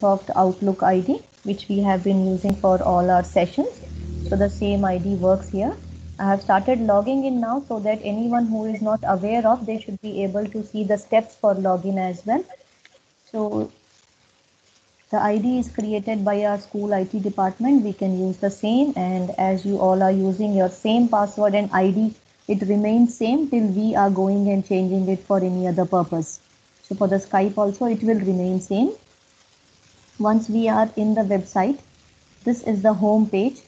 Microsoft Outlook ID, which we have been using for all our sessions. So the same ID works here. I have started logging in now so that anyone who is not aware of, they should be able to see the steps for login as well. So the ID is created by our school IT department. We can use the same, and as you all are using your same password and ID, it remains same till we are going and changing it for any other purpose. So for the Skype also it will remain same. Once we are in the website, this is the home page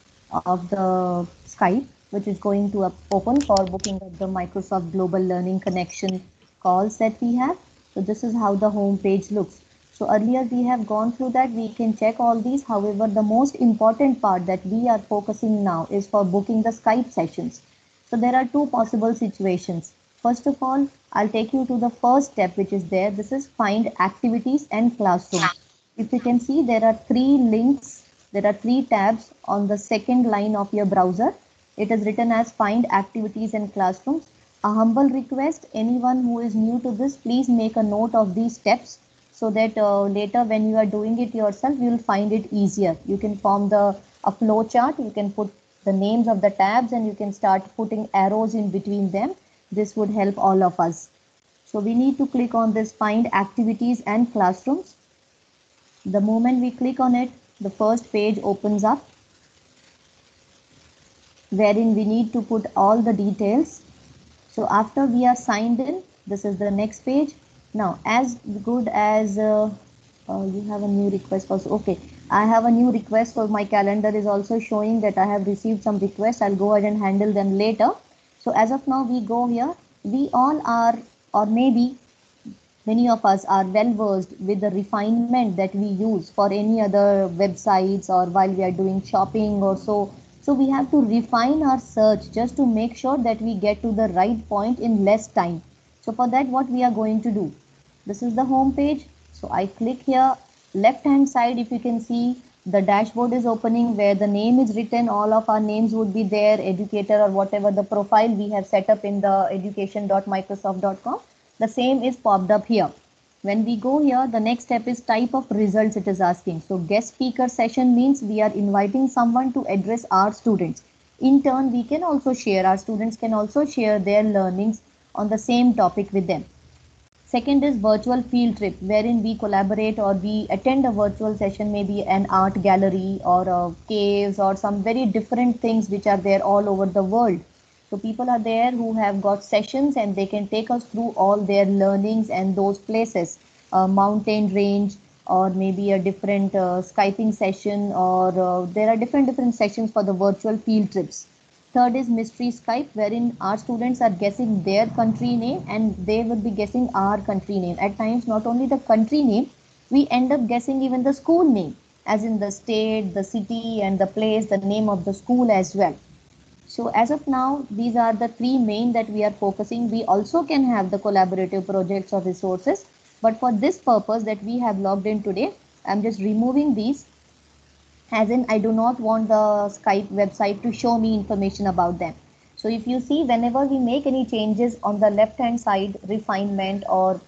of the Skype, which is going to open for booking of the Microsoft Global Learning Connection calls that we have. So this is how the home page looks. So earlier we have gone through that, we can check all these. However, the most important part that we are focusing now is for booking the Skype sessions. So there are two possible situations. First of all, I'll take you to the first step, which is there. This is find activities and classroom. If you can see, there are three links, there are three tabs on the second line of your browser. It is written as find activities and classrooms. A humble request, anyone who is new to this, please make a note of these steps so that later when you are doing it yourself, you will find it easier. You can form a flow chart, you can put the names of the tabs and you can start putting arrows in between them. This would help all of us. So we need to click on this find activities and classrooms. The moment we click on it, the first page opens up wherein we need to put all the details. So after we are signed in, this is the next page. Now, as good as you have a new request also. Okay, I have a new request, so my calendar is also showing that I have received some requests. I'll go ahead and handle them later. So as of now, we go here. We all are, or maybe many of us are well versed with the refinement that we use for any other websites or while we are doing shopping or so. So we have to refine our search just to make sure that we get to the right point in less time. So for that, what we are going to do? This is the home page. So I click here, left hand side, if you can see, the dashboard is opening where the name is written. All of our names would be there, educator or whatever the profile we have set up in the education.microsoft.com. The same is popped up here. When we go here, the next step is type of results it is asking. So guest speaker session means we are inviting someone to address our students. In turn, we can also share, our students can also share their learnings on the same topic with them. Second is virtual field trip, wherein we collaborate or we attend a virtual session, maybe an art gallery or caves or some very different things which are there all over the world. So people are there who have got sessions and they can take us through all their learnings and those places, a mountain range or maybe a different Skyping session or there are different sessions for the virtual field trips. Third is mystery Skype, wherein our students are guessing their country name and they will be guessing our country name. At times, not only the country name, we end up guessing even the school name, as in the state, the city, and the place, the name of the school as well. So as of now, these are the three main that we are focusing. We also can have the collaborative projects or resources, but for this purpose that we have logged in today, I'm just removing these, as in I do not want the Skype website to show me information about them. So if you see, whenever we make any changes on the left hand side, refinement or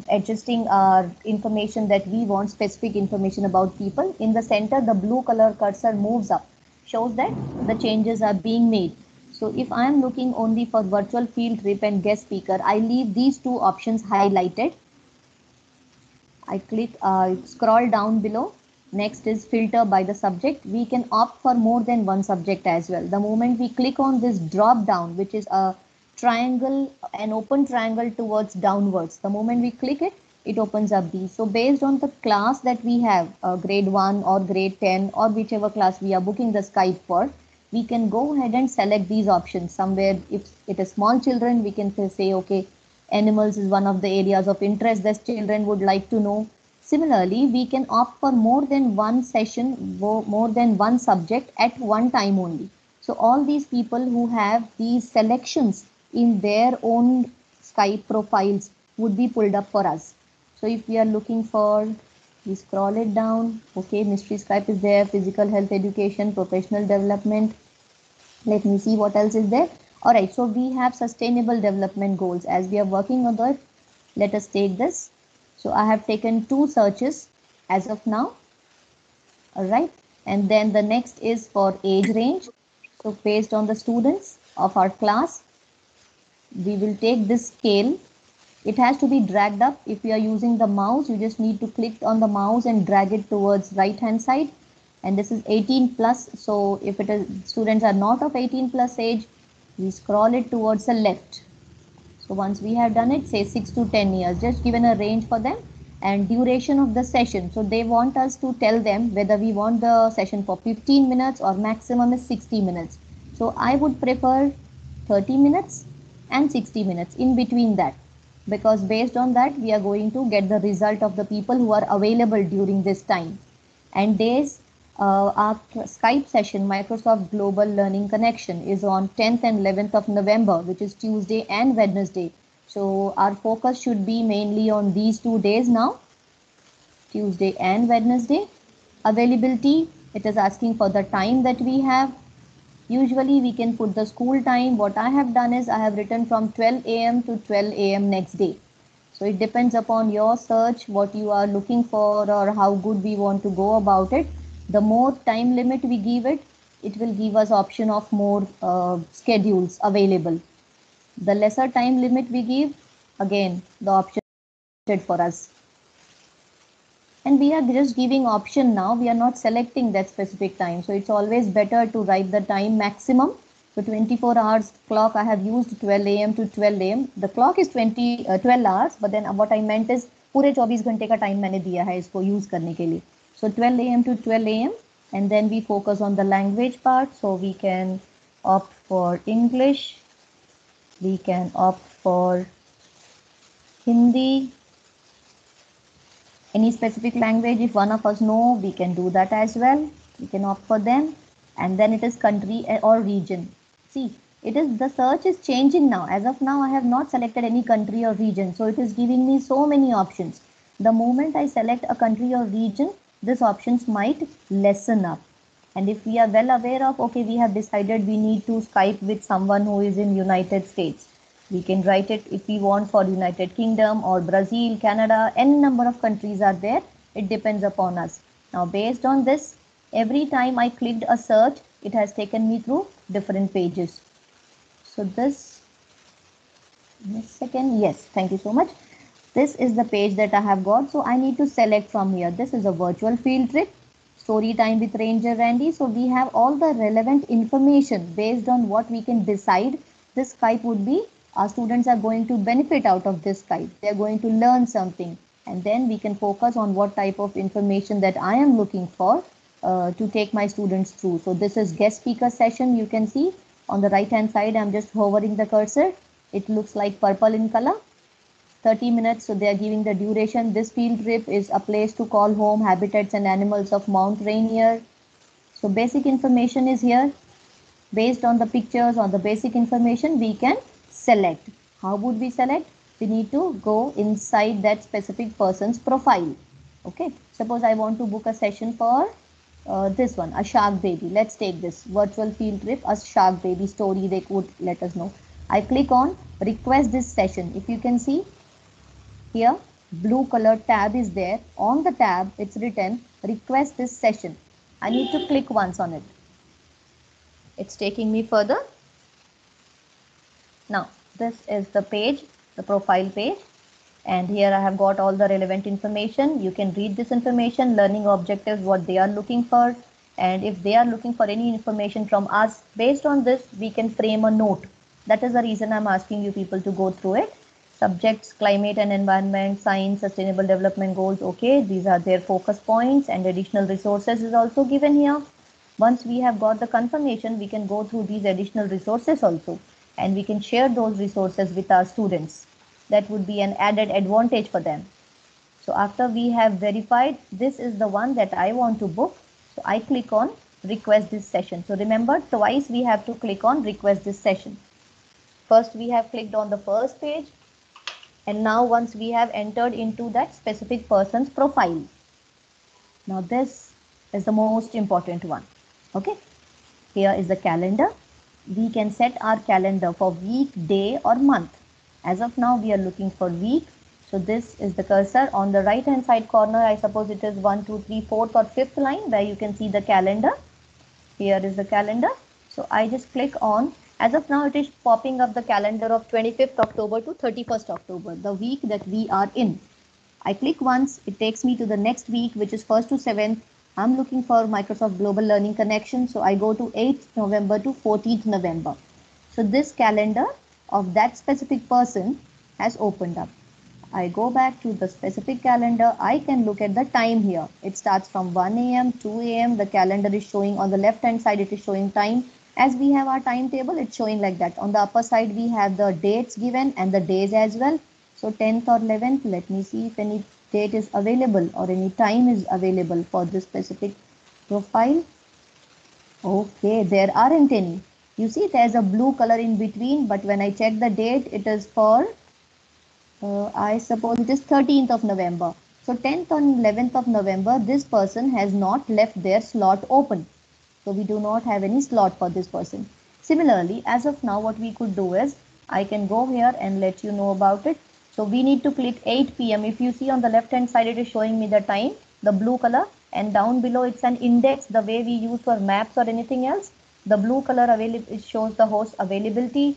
adjusting our information that we want specific information about people, in the center the blue color cursor moves up, shows that the changes are being made. So if I am looking only for virtual field trip and guest speaker, I leave these two options highlighted. I click, scroll down below. Next is filter by the subject. We can opt for more than one subject as well. The moment we click on this drop down, which is a triangle, an open triangle towards downwards, the moment we click it, it opens up these. So based on the class that we have, grade 1 or grade 10 or whichever class we are booking the Skype for, we can go ahead and select these options. Somewhere if it is small children, we can say, okay, animals is one of the areas of interest that children would like to know. Similarly, we can opt for more than one session, more than one subject at one time only. So all these people who have these selections in their own Skype profiles would be pulled up for us. So if we are looking for, we scroll it down. Okay, mystery Skype is there, physical health education, professional development. Let me see what else is there. All right, so we have sustainable development goals. As we are working on that, let us take this. So I have taken two searches. as of now. All right. And then the next is for age range. So based on the students of our class, we will take this scale. It has to be dragged up. If you are using the mouse, you just need to click on the mouse and drag it towards right hand side. And this is 18 plus. So if it is students are not of 18 plus age, we scroll it towards the left. So once we have done it, say 6 to 10 years, just given a range for them and duration of the session. So they want us to tell them whether we want the session for 15 minutes or maximum is 60 minutes. So I would prefer 30 minutes and 60 minutes in between that, because based on that we are going to get the result of the people who are available during this time. And days, our Skype session, Microsoft Global Learning Connection, is on 10th and 11th of November, which is Tuesday and Wednesday. So our focus should be mainly on these 2 days now, Tuesday and Wednesday. Availability, it is asking for the time that we have. Usually we can put the school time. What I have done is I have written from 12 a.m. to 12 a.m. next day. So it depends upon your search, what you are looking for or how good we want to go about it. The more time limit we give it, it will give us option of more schedules available. The lesser time limit we give, again, the option for us. And we are just giving option now. We are not selecting that specific time. So it's always better to write the time maximum. So 24 hours clock, I have used 12 a.m. to 12 a.m. The clock is 12 hours, but then what I meant is पूरे 24 घंटे का time मैंने दिया है इसको use करने के लिए. So 12 a.m. to 12 a.m. and then we focus on the language part. So we can opt for English. We can opt for Hindi. Any specific language, if one of us know, we can do that as well. We can opt for them. And then it is country or region. See, it is the search is changing now. As of now, I have not selected any country or region. So it is giving me so many options. The moment I select a country or region, these options might lessen up. And if we are well aware of, okay, we have decided we need to Skype with someone who is in United States. We can write it if we want for United Kingdom or Brazil, Canada, any number of countries are there. It depends upon us. Now, based on this, every time I clicked a search, it has taken me through different pages. So this, second, yes, thank you so much. This is the page that I have got. So I need to select from here. This is a virtual field trip, story time with Ranger Randy. So we have all the relevant information based on what we can decide this Skype would be. Our students are going to benefit out of this Skype. They are going to learn something. And then we can focus on what type of information that I am looking for to take my students through. So this is guest speaker session. You can see on the right hand side, I'm just hovering the cursor. It looks like purple in color. 30 minutes. So they are giving the duration. This field trip is a place to call home, habitats and animals of Mount Rainier. So basic information is here. Based on the pictures or the basic information, we can select. How would we select? We need to go inside that specific person's profile. Okay. Suppose I want to book a session for this one, a shark baby. Let's take this virtual field trip, a shark baby story. They could let us know. I click on request this session. If you can see here, blue color tab is there. On the tab, it's written request this session. I need to click once on it. It's taking me further. Now, this is the page, the profile page. And here I have got all the relevant information. You can read this information, learning objectives, what they are looking for. And if they are looking for any information from us, based on this, we can frame a note. That is the reason I'm asking you people to go through it. Subjects, climate and environment, science, sustainable development goals. Okay, these are their focus points, and additional resources is also given here. Once we have got the confirmation, we can go through these additional resources also, and we can share those resources with our students. That would be an added advantage for them. So after we have verified, this is the one that I want to book. So I click on request this session. So remember, twice we have to click on request this session. First we have clicked on the first page, and now once we have entered into that specific person's profile. Now this is the most important one. Okay, here is the calendar. We can set our calendar for week, day or month. As of now, we are looking for week. So this is the cursor on the right hand side corner. I suppose it is 1, 2, 3, 4th or 5th line where you can see the calendar. Here is the calendar. So I just click on, as of now it is popping up the calendar of 25th October to 31st October, the week that we are in. I click once, it takes me to the next week, which is 1st to 7th. I'm looking for Microsoft Global Learning Connection. So I go to 8th November to 14th November. So this calendar of that specific person has opened up. I go back to the specific calendar. I can look at the time here. It starts from 1 a.m., 2 a.m. The calendar is showing on the left hand side, it is showing time. As we have our timetable, it's showing like that. On the upper side, we have the dates given and the days as well. So 10th or 11th, let me see if any date is available or any time is available for this specific profile. Okay, there aren't any. You see, there's a blue color in between, but when I check the date, it is for I suppose it is 13th of November. So 10th and 11th of November, this person has not left their slot open. So we do not have any slot for this person. Similarly, as of now, what we could do is, I can go here and let you know about it. So we need to click 8 p.m. If you see on the left hand side, it is showing me the time, the blue color, and down below it's an index, the way we use for maps or anything else. The blue color available, it shows the host availability.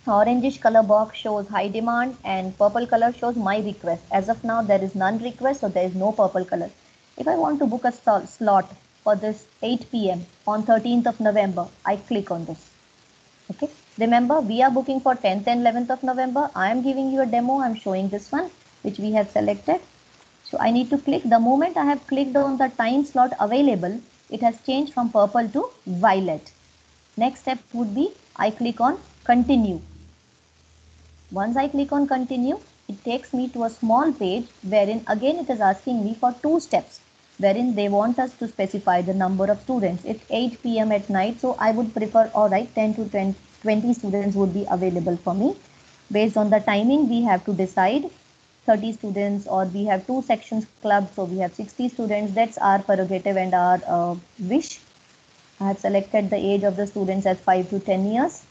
Orangish color box shows high demand and purple color shows my request. As of now, there is none request, so there is no purple color. If I want to book a slot for this 8 p.m. on 13th of November, I click on this. Okay. Remember, we are booking for 10th and 11th of November. I am giving you a demo. I'm showing this one, which we have selected. So I need to click. The moment I have clicked on the time slot available, it has changed from purple to violet. Next step would be I click on continue. Once I click on continue, it takes me to a small page wherein again it is asking me for 2 steps, wherein they want us to specify the number of students. It's 8 p.m. at night, so I would prefer, alright, 10 to 20 students would be available for me. Based on the timing, we have to decide 30 students, or we have 2 sections club, so we have 60 students. That's our prerogative and our wish. I have selected the age of the students as 5 to 10 years.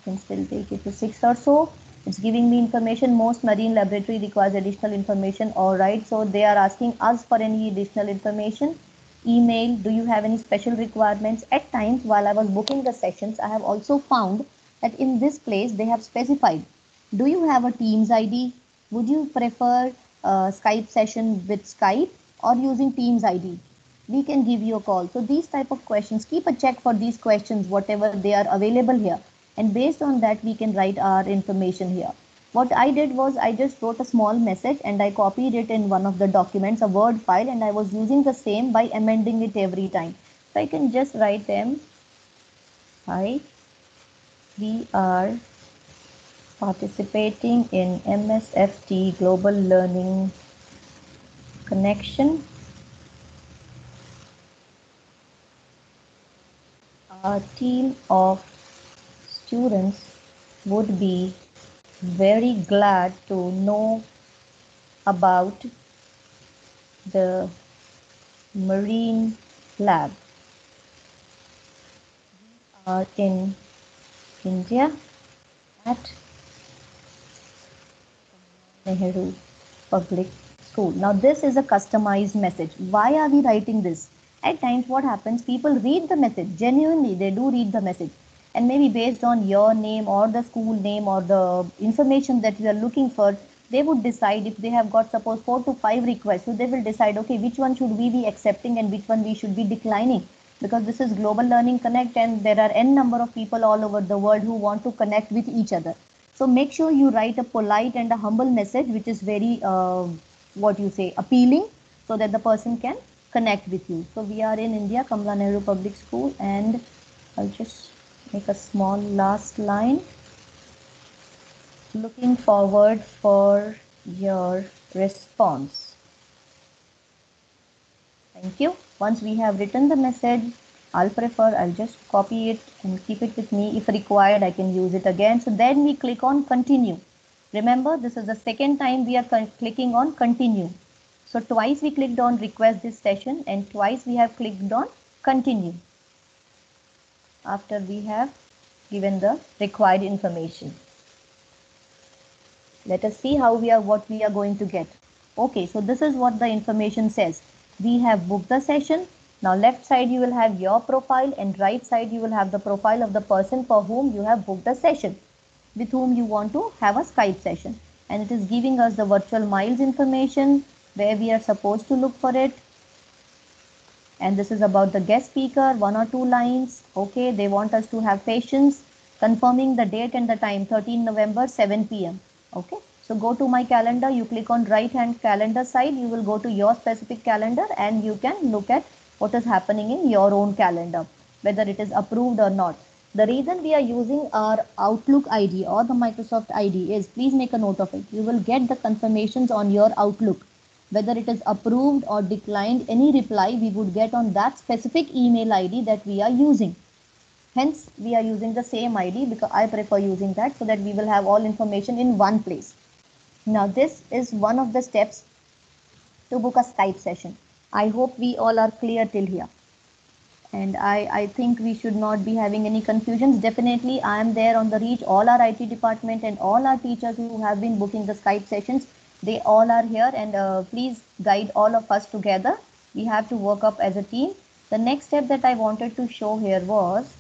Can still take it to 6 or so. It's giving me information. Most marine laboratory requires additional information. All right, so they are asking us for any additional information. Email, do you have any special requirements? At times while I was booking the sessions, I have also found that in this place they have specified, do you have a Teams ID? Would you prefer Skype session with Skype or using Teams ID? We can give you a call. So these type of questions, keep a check for these questions, whatever they are available here. And based on that, we can write our information here. What I did was I just wrote a small message and I copied it in one of the documents, a Word file, and I was using the same by amending it every time. So I can just write them. Hi, we are participating in MSFT Global Learning Connection. Our team of students would be very glad to know about the marine lab. We are in India at Nehru Public School. Now this is a customized message. Why are we writing this? At times what happens, people read the message, genuinely they do read the message, and maybe based on your name or the school name or the information that you are looking for, they would decide, if they have got suppose 4 to 5 requests, so they will decide, okay, which one should we be accepting and which one we should be declining, because this is Global Learning Connect and there are n number of people all over the world who want to connect with each other. So make sure you write a polite and a humble message which is very what you say, appealing, so that the person can connect with you. So we are in India, Kamala Nehru Public School, and I'll just make a small last line. Looking forward for your response. Thank you. Once we have written the message, I'll just copy it and keep it with me. If required, I can use it again. So then we click on continue. Remember, this is the second time we are clicking on continue. So twice we clicked on request this session and twice we have clicked on continue after we have given the required information. Let us see what we are going to get. Okay, so this is what the information says. We have booked the session. Now left side you will have your profile and right side you will have the profile of the person for whom you have booked the session, with whom you want to have a Skype session. And it is giving us the virtual miles information, where we are supposed to look for it. And this is about the guest speaker, 1 or 2 lines. Okay, they want us to have patience, confirming the date and the time, 13 November, 7 p.m. Okay, so go to my calendar, you click on right hand calendar side, you will go to your specific calendar and you can look at what is happening in your own calendar, whether it is approved or not. The reason we are using our Outlook ID or the Microsoft ID is, please make a note of it, you will get the confirmations on your Outlook. Whether it is approved or declined, any reply we would get on that specific email ID that we are using. Hence, we are using the same ID because I prefer using that so that we will have all information in one place. Now, this is one of the steps to book a Skype session. I hope we all are clear till here. And I think we should not be having any confusions. Definitely, I am there on the reach. All our IT department and all our teachers who have been booking the Skype sessions, they all are here, and please guide all of us together. We have to work up as a team. The next step that I wanted to show here was,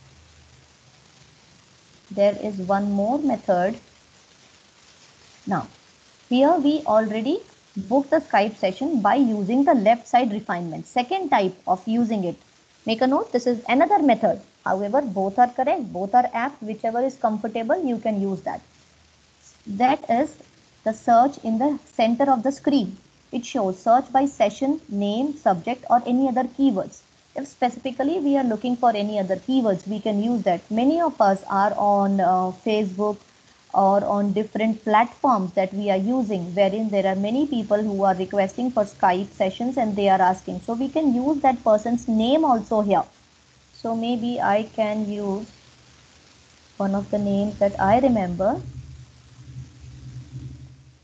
there is one more method. Now, here we already booked the Skype session by using the left side refinement. Second type of using it. Make a note, this is another method. However, both are correct, both are apt, whichever is comfortable, you can use that. That is the search in the center of the screen. It shows search by session, name, subject, or any other keywords. If specifically we are looking for any other keywords, we can use that. Many of us are on Facebook or on different platforms that we are using, wherein there are many people who are requesting for Skype sessions and they are asking. So we can use that person's name also here. So maybe I can use one of the names that I remember.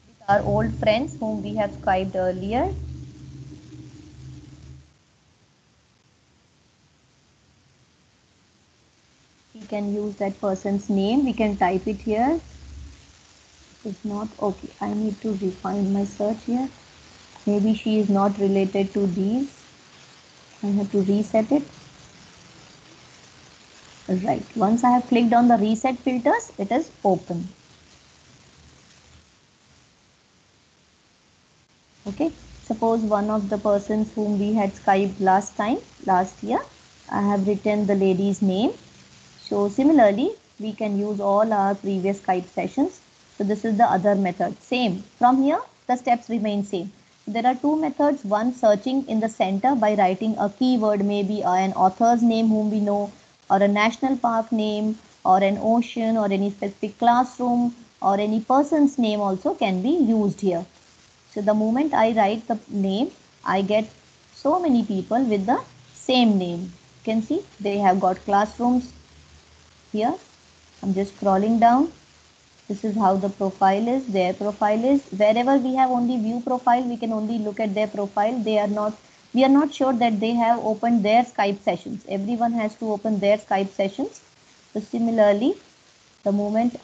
These are old friends whom we have Skyped earlier. We can use that person's name. We can type it here. It's not okay. I need to refine my search here. Maybe she is not related to these. I have to reset it. Right. Once I have clicked on the reset filters, it is open. Okay. Suppose one of the persons whom we had Skyped last year, I have written the lady's name. So similarly, we can use all our previous Skype sessions. So this is the other method. Same. From here, the steps remain same. There are two methods. One, searching in the center by writing a keyword, maybe an author's name whom we know, or a national park name, or an ocean, or any specific classroom, or any person's name also can be used here. So the moment I write the name, I get so many people with the same name. You can see they have got classrooms here. I'm just scrolling down. This is how the profile is, their profile is. Wherever we have only view profile, we can only look at their profile. We are not sure that they have opened their Skype sessions. Everyone has to open their Skype sessions. So similarly, the moment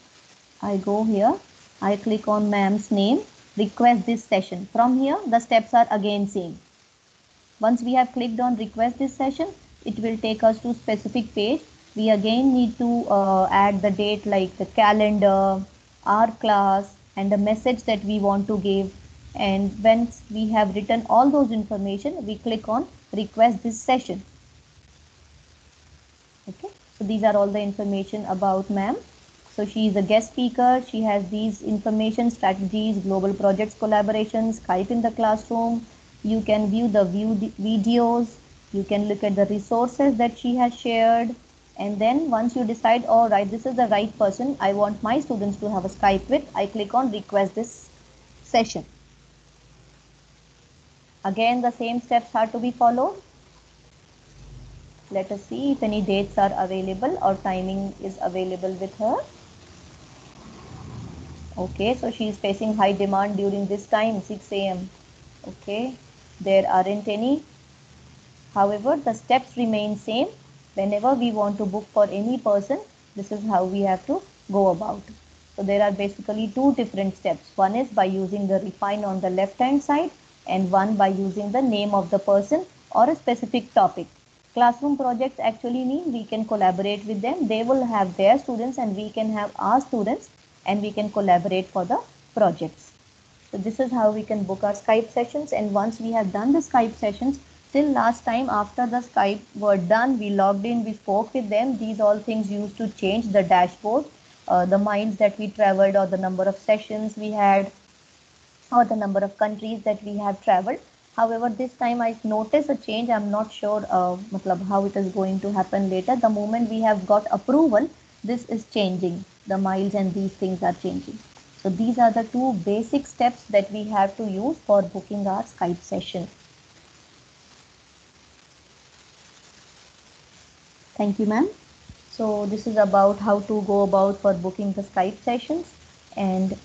I go here, I click on ma'am's name, request this session. From here, the steps are again same. Once we have clicked on request this session, it will take us to specific page. We again need to add the date, like the calendar, our class, and the message that we want to give. And once we have written all those information, we click on request this session. Okay, so these are all the information about ma'am. So she is a guest speaker. She has these information, strategies, global projects, collaborations, Skype in the classroom. You can view the videos. You can look at the resources that she has shared. And then once you decide, all right, this is the right person I want my students to have a Skype with, I click on request this session. Again, the same steps are to be followed. Let us see if any dates are available or timing is available with her. Okay, so she is facing high demand during this time, 6 a.m. Okay, there aren't any. However, the steps remain same. Whenever we want to book for any person, this is how we have to go about. So there are basically two different steps. One is by using the refine on the left hand side, and one by using the name of the person or a specific topic. Classroom projects actually mean we can collaborate with them. They will have their students and we can have our students, and we can collaborate for the projects. So this is how we can book our Skype sessions. And once we have done the Skype sessions, till last time after the Skype were done, we logged in, we spoke with them. These all things used to change the dashboard, the miles that we traveled, or the number of sessions we had, or the number of countries that we have traveled. However, this time I noticed a change. I'm not sure how it is going to happen later. The moment we have got approval, this is changing. The miles and these things are changing. So these are the two basic steps that we have to use for booking our Skype session. Thank you, ma'am. So this is about how to go about for booking the Skype sessions. And